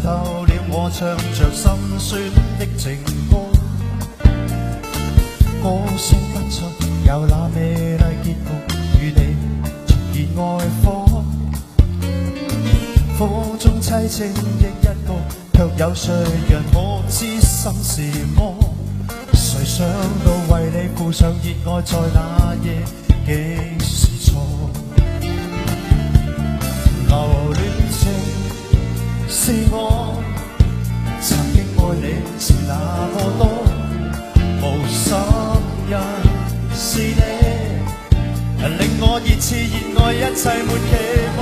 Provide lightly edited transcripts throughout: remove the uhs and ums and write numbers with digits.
透了我唱着心酸的情歌，歌聲不出有那美麗結局，與你重燃愛火，火中凄清的一角，卻有誰人可知心是麼？誰想到為你付上熱愛，在那夜竟是錯。留戀情是我曾經愛你是那麼多，無心人是你令我熱熾熱愛，一切沒期望。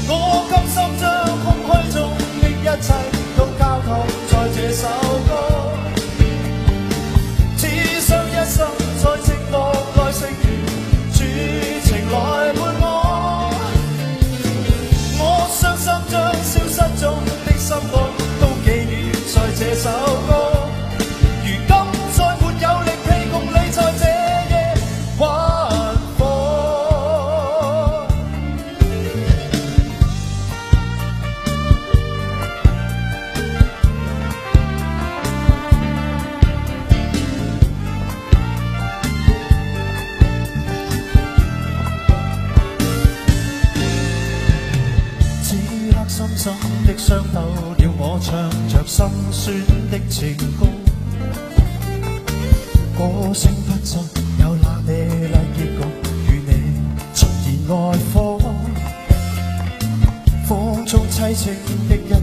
我甘心將空虛中的一切都交託在這首歌，只想一生在寂寞內成全，主情來伴我。我傷心將消失中的心愛都記念在這首歌，如今再沒有力氣共你在這夜玩火。深深的傷透了我唱着心酸的情歌，歌聲不盡有那美麗結局，與你重燃愛火，風中凄清的一角，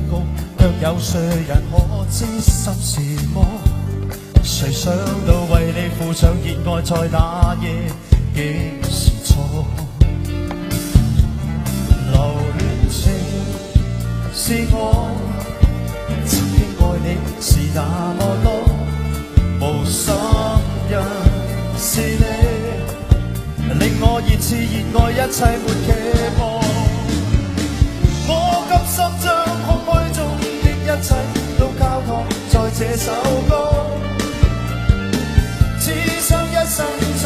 卻有誰人可知心是麼？誰想到為你付上熱愛，在那夜竟是錯。留戀情是我曾經愛你是那麼多，無心人是你令我熱熾熱愛，一切沒期望。我甘心將空虛中的一切都交託在這首歌，只想一生在